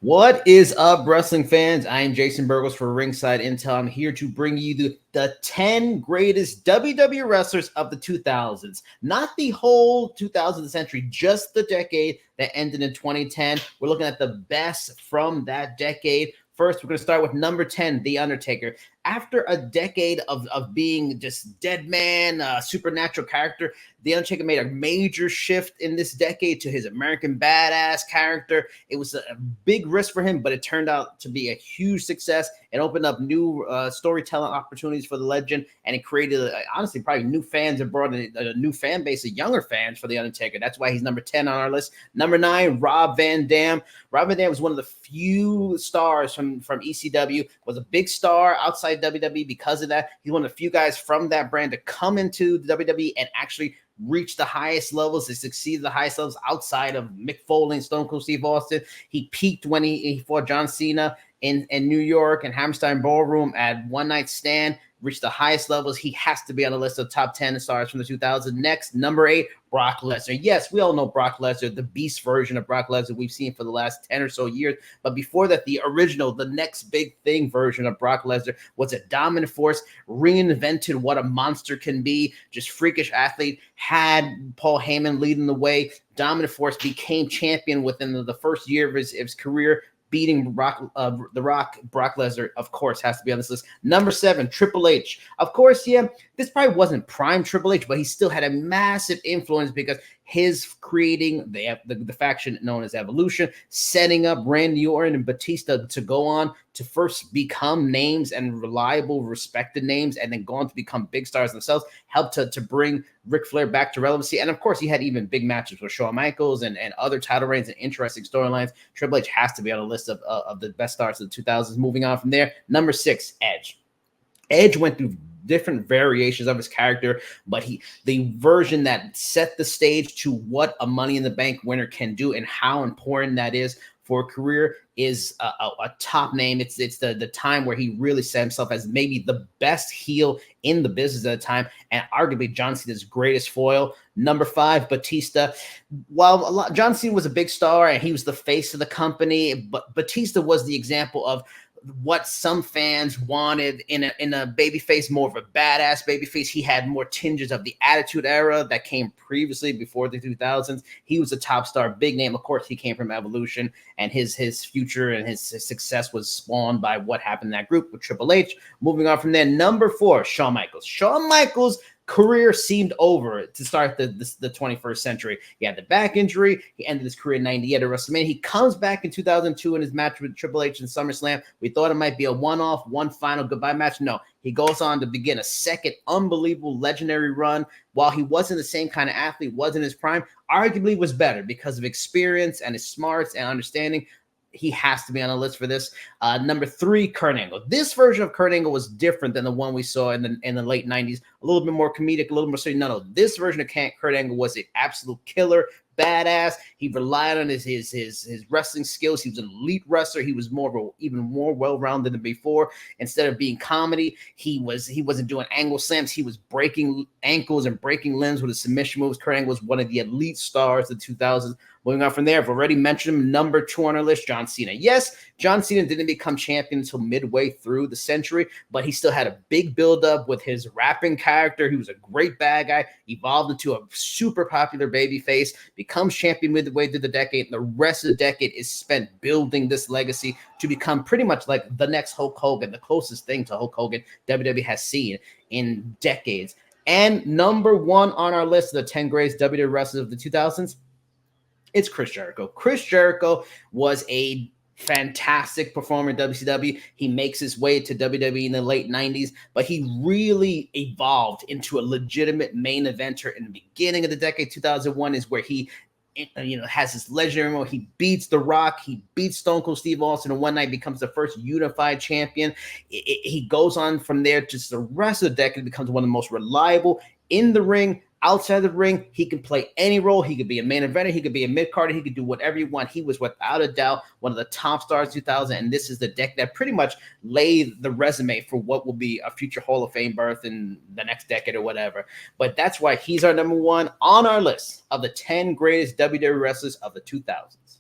What is up, wrestling fans? I am Jason Burgos for Ringside Intel. I'm here to bring you the 10 greatest WWE wrestlers of the 2000s. Not the whole 2000th century, just the decade that ended in 2010. We're looking at the best from that decade. First, we're going to start with number 10, The Undertaker. After a decade of being just dead man, supernatural character, The Undertaker made a major shift in this decade to his American Badass character. It was a big risk for him, but it turned out to be a huge success. It opened up new storytelling opportunities for the legend, and it created, honestly, probably new fans and brought in a new fan base of younger fans for The Undertaker. That's why he's number 10 on our list. Number 9, Rob Van Dam. Rob Van Dam was one of the few stars from ECW, was a big star outside WWE because of that. He's one of the few guys from that brand to come into the WWE and actually reach the highest levels, to succeed the highest levels outside of Mick Foley and Stone Cold Steve Austin. He peaked when he fought John Cena in New York and Hammerstein Ballroom at One Night Stand, reached the highest levels. He has to be on the list of top 10 stars from the 2000s. Next, number 8, Brock Lesnar. Yes, we all know Brock Lesnar, the beast version of Brock Lesnar we've seen for the last 10 or so years. But before that, the original, the next big thing version of Brock Lesnar was a dominant force, reinvented what a monster can be, just freakish athlete, had Paul Heyman leading the way. Dominant force, became champion within the first year of his career, beating Brock Lesnar, of course, has to be on this list. Number 7, Triple H. Of course, yeah, this probably wasn't prime Triple H, but he still had a massive influence because his creating the faction known as Evolution, setting up Randy Orton and Batista to go on to first become names and reliable, respected names, and then go on to become big stars themselves, helped to bring Ric Flair back to relevancy. And of course, he had even big matches with Shawn Michaels and other title reigns and interesting storylines. Triple H has to be on a list of the best stars of the 2000s. Moving on from there, number 6, Edge. Edge went through different variations of his character, but the version that set the stage to what a Money in the Bank winner can do and how important that is for a career is a top name. It's the time where he really set himself as maybe the best heel in the business at the time, and arguably John Cena's greatest foil. Number 5, Batista. While John Cena was a big star and he was the face of the company, but Batista was the example of what some fans wanted in a babyface, more of a badass babyface. He had more tinges of the Attitude Era that came previously before the 2000s. He was a top star, big name. Of course, he came from Evolution, and his future and his success was spawned by what happened in that group with Triple H. Moving on from there, number 4, Shawn Michaels. Shawn Michaels' career seemed over to start the 21st century. He had the back injury. He ended his career in 98 at WrestleMania. He comes back in 2002 in his match with Triple H in SummerSlam. We thought it might be a one-off, one final goodbye match. No, he goes on to begin a second unbelievable legendary run. While he wasn't the same kind of athlete, wasn't his prime, arguably was better because of experience and his smarts and understanding. He has to be on a list for this. Number 3, Kurt Angle. This version of Kurt Angle was different than the one we saw in the late 90s. A little bit more comedic, a little more serious. No, this version of Kurt Angle was an absolute killer, badass. He relied on his wrestling skills. He was an elite wrestler. He was even more well-rounded than before. Instead of being comedy, he wasn't doing angle slams. He was breaking ankles and breaking limbs with his submission moves. Kurt Angle was one of the elite stars of the 2000s. Moving on from there, I've already mentioned him. Number 2 on our list, John Cena. Yes, John Cena didn't become champion until midway through the century, but he still had a big build-up with his rapping character. He was a great bad guy, evolved into a super popular babyface, becomes champion midway through the decade, and the rest of the decade is spent building this legacy to become pretty much like the next Hulk Hogan, the closest thing to Hulk Hogan WWE has seen in decades. And number 1 on our list of the 10 greatest WWE wrestlers of the 2000s, it's Chris Jericho. Chris Jericho was a fantastic performer in WCW. He makes his way to WWE in the late 90s, but he really evolved into a legitimate main eventer in the beginning of the decade. 2001 is where he has this legendary moment. He beats The Rock. He beats Stone Cold Steve Austin, and one night becomes the first unified champion. He goes on from there. Just the rest of the decade becomes one of the most reliable in the ring. Outside the ring, he can play any role. He could be a main eventer. He could be a mid-carder. He could do whatever you want. He was, without a doubt, one of the top stars 2000, and this is the deck that pretty much laid the resume for what will be a future Hall of Fame berth in the next decade or whatever. But that's why he's our number 1 on our list of the 10 greatest WWE wrestlers of the 2000s.